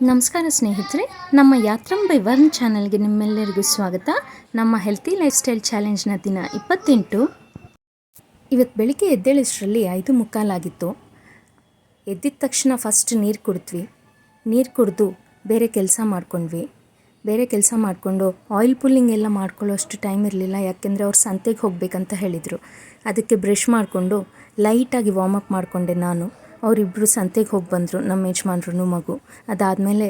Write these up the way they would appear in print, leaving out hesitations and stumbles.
ನಮಸ್ಕಾರ ಸ್ನೇಹಿತರೆ, ನಮ್ಮ ಯಾತ್ರಂ ಬೈ ವರ್ನ್ ಚಾನಲ್ಗೆ ನಿಮ್ಮೆಲ್ಲರಿಗೂ ಸ್ವಾಗತ. ನಮ್ಮ ಹೆಲ್ತಿ ಲೈಫ್ ಸ್ಟೈಲ್ ಚಾಲೆಂಜ್ನ ದಿನ 28. ಇವತ್ತು ಬೆಳಿಗ್ಗೆ ಎದ್ದೇಳಷ್ಟರಲ್ಲಿ 5:45 ಆಗಿತ್ತು. ಎದ್ದಿದ ತಕ್ಷಣ ಫಸ್ಟ್ ನೀರು ಕುಡಿದ್ವಿ. ನೀರು ಕುಡಿದು ಬೇರೆ ಕೆಲಸ ಮಾಡಿಕೊಂಡು ಆಯಿಲ್ ಪುಲ್ಲಿಂಗ್ ಎಲ್ಲ ಮಾಡ್ಕೊಳ್ಳೋ ಅಷ್ಟು ಟೈಮ್ ಇರಲಿಲ್ಲ. ಯಾಕೆಂದರೆ ಅವ್ರು ಸಂತೆಗೆ ಹೋಗಬೇಕಂತ ಹೇಳಿದರು. ಅದಕ್ಕೆ ಬ್ರಷ್ ಮಾಡಿಕೊಂಡು ಲೈಟಾಗಿ ವಾರ್ಮಪ್ ಮಾಡಿಕೊಂಡೆ ನಾನು. ಅವರಿಬ್ಬರು ಸಂತೆಗೆ ಹೋಗಿ ಬಂದರು, ನಮ್ಮ ಯಜಮಾನ್ರು ಮಗು. ಅದಾದಮೇಲೆ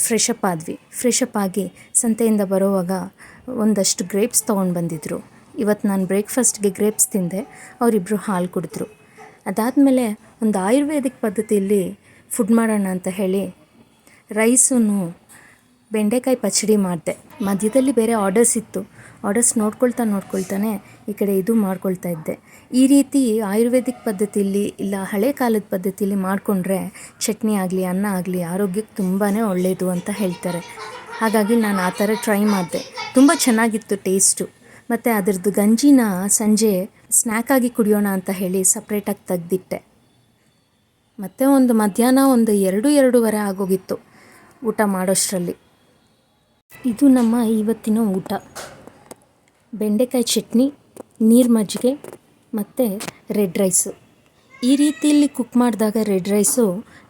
ಫ್ರೆಶಪ್ ಆಗಿ ಸಂತೆಯಿಂದ ಬರೋವಾಗ ಒಂದಷ್ಟು ಗ್ರೇಪ್ಸ್ ತೊಗೊಂಡು ಬಂದಿದ್ದರು. ಇವತ್ತು ನಾನು ಬ್ರೇಕ್ಫಾಸ್ಟ್ಗೆ ಗ್ರೇಪ್ಸ್ ತಿಂದೆ, ಅವರಿಬ್ಬರು ಹಾಲು ಕುಡಿದ್ರು. ಅದಾದಮೇಲೆ ಒಂದು ಆಯುರ್ವೇದಿಕ್ ಪದ್ಧತಿಯಲ್ಲಿ ಫುಡ್ ಮಾಡೋಣ ಅಂತ ಹೇಳಿ ರೈಸನ್ನು ಬೆಂಡೆಕಾಯಿ ಪಚ್ಚಡಿ ಮಾಡಿದೆ. ಮಧ್ಯದಲ್ಲಿ ಬೇರೆ ಆರ್ಡರ್ಸ್ ನೋಡ್ಕೊಳ್ತಾನೆ ಈ ಕಡೆ ಇದು ಮಾಡ್ಕೊಳ್ತಾ ಇದ್ದೆ. ಈ ರೀತಿ ಆಯುರ್ವೇದಿಕ್ ಪದ್ಧತಿಯಲ್ಲಿ ಇಲ್ಲ ಹಳೆ ಕಾಲದ ಪದ್ಧತಿಯಲ್ಲಿ ಮಾಡಿಕೊಂಡ್ರೆ ಚಟ್ನಿ ಆಗಲಿ ಅನ್ನ ಆಗಲಿ ಆರೋಗ್ಯಕ್ಕೆ ತುಂಬಾ ಒಳ್ಳೆಯದು ಅಂತ ಹೇಳ್ತಾರೆ. ಹಾಗಾಗಿ ನಾನು ಆ ಥರ ಟ್ರೈ ಮಾಡಿದೆ. ತುಂಬ ಚೆನ್ನಾಗಿತ್ತು ಟೇಸ್ಟು. ಮತ್ತು ಅದರದ್ದು ಗಂಜಿನ ಸಂಜೆ ಸ್ನ್ಯಾಕಾಗಿ ಕುಡಿಯೋಣ ಅಂತ ಹೇಳಿ ಸಪ್ರೇಟಾಗಿ ತೆಗೆದಿಟ್ಟೆ. ಮತ್ತು ಒಂದು ಮಧ್ಯಾಹ್ನ 2:30 ಆಗೋಗಿತ್ತು ಊಟ ಮಾಡೋಷ್ಟರಲ್ಲಿ. ಇದು ನಮ್ಮ ಇವತ್ತಿನ ಊಟ: ಬೆಂಡೆಕಾಯಿ ಚಟ್ನಿ, ನೀರು ಮಜ್ಜಿಗೆ ಮತ್ತು ರೆಡ್ ರೈಸು. ಈ ರೀತಿಯಲ್ಲಿ ಕುಕ್ ಮಾಡಿದಾಗ ರೆಡ್ ರೈಸು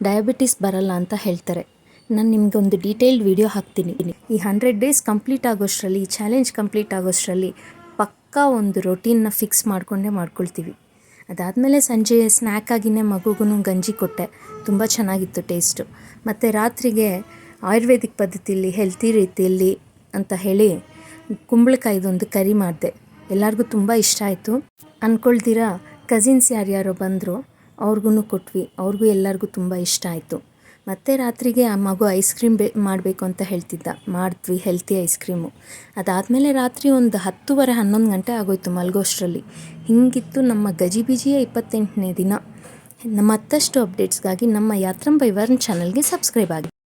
ಡಯಾಬಿಟಿಸ್ ಬರಲ್ಲ ಅಂತ ಹೇಳ್ತಾರೆ. ನಾನು ನಿಮಗೊಂದು ಡೀಟೇಲ್ಡ್ ವಿಡಿಯೋ ಹಾಕ್ತೀನಿ. ಈ 100 ಡೇಸ್ ಕಂಪ್ಲೀಟ್ ಆಗೋಷ್ಟರಲ್ಲಿ, ಈ ಚಾಲೆಂಜ್ ಕಂಪ್ಲೀಟ್ ಆಗೋಷ್ಟರಲ್ಲಿ ಪಕ್ಕಾ ಒಂದು ರೊಟೀನ್ನ ಫಿಕ್ಸ್ ಮಾಡ್ಕೊಳ್ತೀವಿ. ಅದಾದಮೇಲೆ ಸಂಜೆ ಸ್ನ್ಯಾಕಾಗಿಯೇ ಮಗುಗೂ ಗಂಜಿ ಕೊಟ್ಟೆ. ತುಂಬ ಚೆನ್ನಾಗಿತ್ತು ಟೇಸ್ಟು. ಮತ್ತು ರಾತ್ರಿಗೆ ಆಯುರ್ವೇದಿಕ್ ಪದ್ಧತಿಯಲ್ಲಿ ಹೆಲ್ತಿ ರೀತಿಯಲ್ಲಿ ಅಂತ ಹೇಳಿ ಕುಂಬಳಕಾಯಿದೊಂದು ಕರಿ ಮಾಡಿದೆ. ಎಲ್ಲರಿಗೂ ತುಂಬ ಇಷ್ಟ ಆಯಿತು. ಅಂದ್ಕೊಳ್ತೀರ ಕಸಿನ್ಸ್ ಯಾರ್ಯಾರೋ ಬಂದರು, ಅವ್ರಿಗೂ ಕೊಟ್ವಿ. ಅವ್ರಿಗೂ ಎಲ್ಲರಿಗೂ ತುಂಬ ಇಷ್ಟ ಆಯಿತು. ಮತ್ತು ರಾತ್ರಿಗೆ ಆ ಮಗು ಐಸ್ ಕ್ರೀಮ್ ಮಾಡಬೇಕು ಅಂತ ಹೇಳ್ತಿದ್ದ, ಮಾಡಿದ್ವಿ ಹೆಲ್ತಿ ಐಸ್ ಕ್ರೀಮು. ಅದಾದಮೇಲೆ ರಾತ್ರಿ ಒಂದು 10:30-11 ಗಂಟೆ ಆಗೋಯ್ತು ಮಲಗೋಷ್ಟರಲ್ಲಿ. ಹೀಗಿತ್ತು ನಮ್ಮ ಗಜಿಬಿಜಿಯ 28ನೇ ದಿನ. ಮತ್ತಷ್ಟು ಅಪ್ಡೇಟ್ಸ್ಗಾಗಿ ನಮ್ಮ ಯಾತ್ರಂ ಬೈ ವರ್ನ್ ಚಾನಲ್ಗೆ ಸಬ್ಸ್ಕ್ರೈಬ್ ಆಗಿ.